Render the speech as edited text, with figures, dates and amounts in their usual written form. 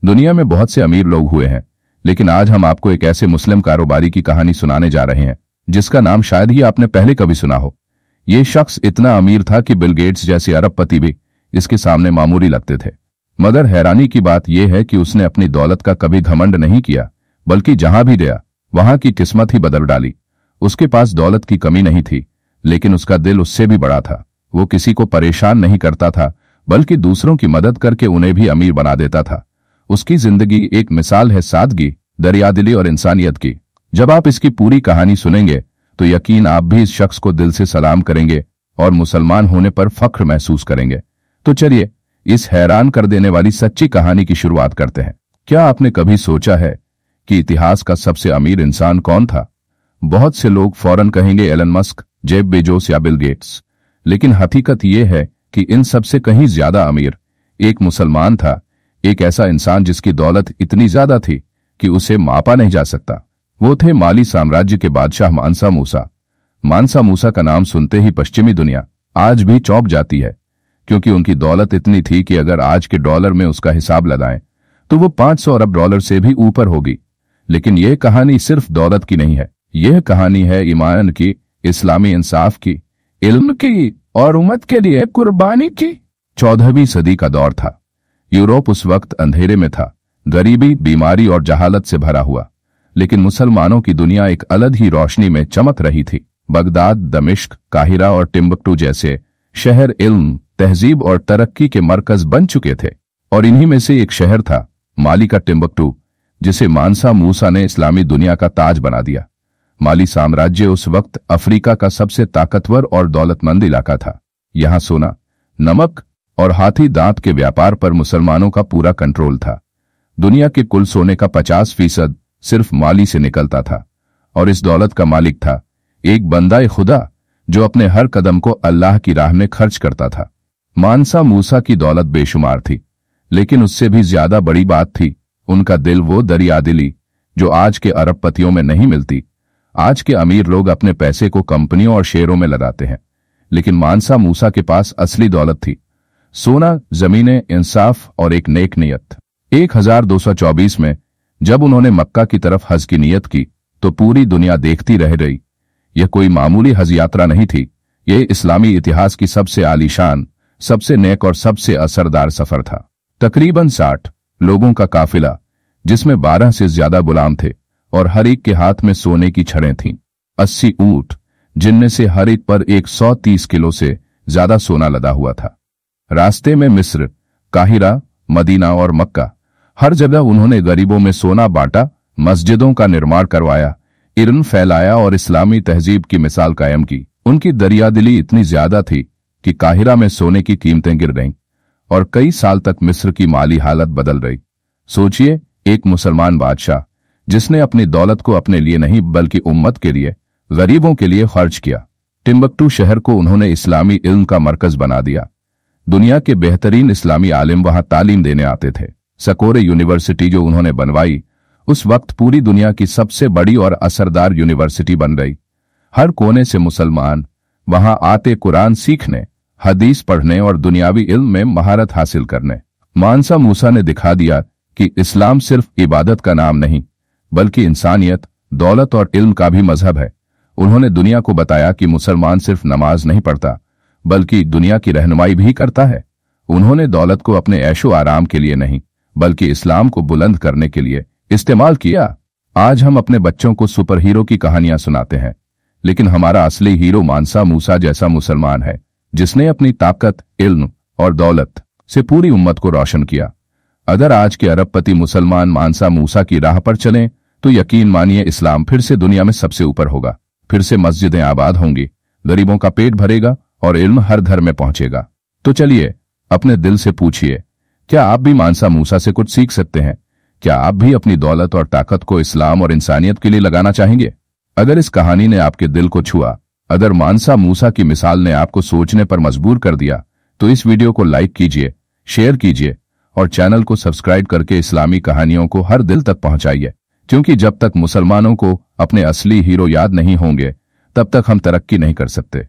दुनिया में बहुत से अमीर लोग हुए हैं, लेकिन आज हम आपको एक ऐसे मुस्लिम कारोबारी की कहानी सुनाने जा रहे हैं जिसका नाम शायद ही आपने पहले कभी सुना हो। ये शख्स इतना अमीर था कि बिल गेट्स जैसे अरबपति भी इसके सामने मामूली लगते थे। मगर हैरानी की बात यह है कि उसने अपनी दौलत का कभी घमंड नहीं किया, बल्कि जहां भी गया वहां की किस्मत ही बदल डाली। उसके पास दौलत की कमी नहीं थी, लेकिन उसका दिल उससे भी बड़ा था। वो किसी को परेशान नहीं करता था, बल्कि दूसरों की मदद करके उन्हें भी अमीर बना देता था। उसकी जिंदगी एक मिसाल है सादगी, दरियादिली और इंसानियत की। जब आप इसकी पूरी कहानी सुनेंगे तो यकीन आप भी इस शख्स को दिल से सलाम करेंगे और मुसलमान होने पर फख्र महसूस करेंगे। तो चलिए इस हैरान कर देने वाली सच्ची कहानी की शुरुआत करते हैं। क्या आपने कभी सोचा है कि इतिहास का सबसे अमीर इंसान कौन था? बहुत से लोग फौरन कहेंगे एलन मस्क, जेफ बेजोस या बिल गेट्स, लेकिन हकीकत यह है कि इन सबसे कहीं ज्यादा अमीर एक मुसलमान था। एक ऐसा इंसान जिसकी दौलत इतनी ज्यादा थी कि उसे मापा नहीं जा सकता। वो थे माली साम्राज्य के बादशाह मानसा मूसा। मानसा मूसा का नाम सुनते ही पश्चिमी दुनिया आज भी चौंक जाती है, क्योंकि उनकी दौलत इतनी थी कि अगर आज के डॉलर में उसका हिसाब लगाएं तो वो 500 अरब डॉलर से भी ऊपर होगी। लेकिन यह कहानी सिर्फ दौलत की नहीं है, यह कहानी है ईमान की, इस्लामी इंसाफ की, इल्म की और उम्मत के लिए कुर्बानी की। 14वीं सदी का दौर था। यूरोप उस वक्त अंधेरे में था, गरीबी, बीमारी और जहालत से भरा हुआ। लेकिन मुसलमानों की दुनिया एक अलग ही रोशनी में चमक रही थी। बगदाद, दमिश्क, काहिरा और टिम्बकटू जैसे शहर इल्म, तहजीब और तरक्की के मरकज बन चुके थे, और इन्हीं में से एक शहर था माली का टिम्बकटू, जिसे मानसा मूसा ने इस्लामी दुनिया का ताज बना दिया। माली साम्राज्य उस वक्त अफ्रीका का सबसे ताकतवर और दौलतमंद इलाका था। यहां सोना, नमक और हाथी दांत के व्यापार पर मुसलमानों का पूरा कंट्रोल था। दुनिया के कुल सोने का 50% सिर्फ माली से निकलता था, और इस दौलत का मालिक था एक बंदा खुदा जो अपने हर कदम को अल्लाह की राह में खर्च करता था। मानसा मूसा की दौलत बेशुमार थी, लेकिन उससे भी ज्यादा बड़ी बात थी उनका दिल, वो दरियादिली जो आज के अरबपतियों में नहीं मिलती। आज के अमीर लोग अपने पैसे को कंपनियों और शेयरों में लगाते हैं, लेकिन मानसा मूसा के पास असली दौलत थी सोना, जमीनें, इंसाफ और एक नेक नियत। 1224 में जब उन्होंने मक्का की तरफ हज की नियत की तो पूरी दुनिया देखती रह गई। यह कोई मामूली हज यात्रा नहीं थी, यह इस्लामी इतिहास की सबसे आलीशान, सबसे नेक और सबसे असरदार सफर था। तकरीबन 60 लोगों का काफिला, जिसमें 12 से ज्यादा गुलाम थे और हर एक के हाथ में सोने की छड़ें थीं। 80 ऊंट, जिनमें से हर एक पर 130 किलो से ज्यादा सोना लदा हुआ था। रास्ते में मिस्र, काहिरा, मदीना और मक्का, हर जगह उन्होंने गरीबों में सोना बांटा, मस्जिदों का निर्माण करवाया, इल्म फैलाया और इस्लामी तहजीब की मिसाल कायम की। उनकी दरियादिली इतनी ज्यादा थी कि काहिरा में सोने की कीमतें गिर गईं और कई साल तक मिस्र की माली हालत बदल रही। सोचिए, एक मुसलमान बादशाह जिसने अपनी दौलत को अपने लिए नहीं बल्कि उम्मत के लिए, गरीबों के लिए खर्च किया। टिम्बकटू शहर को उन्होंने इस्लामी इल्म का मरकज बना दिया। दुनिया के बेहतरीन इस्लामी आलिम वहां तालीम देने आते थे। सकोरे यूनिवर्सिटी जो उन्होंने बनवाई, उस वक्त पूरी दुनिया की सबसे बड़ी और असरदार यूनिवर्सिटी बन गई। हर कोने से मुसलमान वहां आते कुरान सीखने, हदीस पढ़ने और दुनियावी इल्म में महारत हासिल करने। मानसा मूसा ने दिखा दिया कि इस्लाम सिर्फ इबादत का नाम नहीं, बल्कि इंसानियत, दौलत और इल्म का भी मजहब है। उन्होंने दुनिया को बताया कि मुसलमान सिर्फ नमाज नहीं पढ़ता, बल्कि दुनिया की रहनुमाई भी करता है। उन्होंने दौलत को अपने ऐशो आराम के लिए नहीं, बल्कि इस्लाम को बुलंद करने के लिए इस्तेमाल किया। आज हम अपने बच्चों को सुपर हीरो की कहानियां सुनाते हैं, लेकिन हमारा असली हीरो मानसा मूसा जैसा मुसलमान है, जिसने अपनी ताकत, इल्म और दौलत से पूरी उम्मत को रोशन किया। अगर आज के अरबपति मुसलमान मानसा मूसा की राह पर चलें तो यकीन मानिए इस्लाम फिर से दुनिया में सबसे ऊपर होगा। फिर से मस्जिदें आबाद होंगी, गरीबों का पेट भरेगा और इल्म हर घर में पहुंचेगा। तो चलिए अपने दिल से पूछिए, क्या आप भी मानसा मूसा से कुछ सीख सकते हैं? क्या आप भी अपनी दौलत और ताकत को इस्लाम और इंसानियत के लिए लगाना चाहेंगे? अगर इस कहानी ने आपके दिल को छुआ, अगर मानसा मूसा की मिसाल ने आपको सोचने पर मजबूर कर दिया, तो इस वीडियो को लाइक कीजिए, शेयर कीजिए और चैनल को सब्सक्राइब करके इस्लामी कहानियों को हर दिल तक पहुंचाइए। क्योंकि जब तक मुसलमानों को अपने असली हीरो याद नहीं होंगे, तब तक हम तरक्की नहीं कर सकते।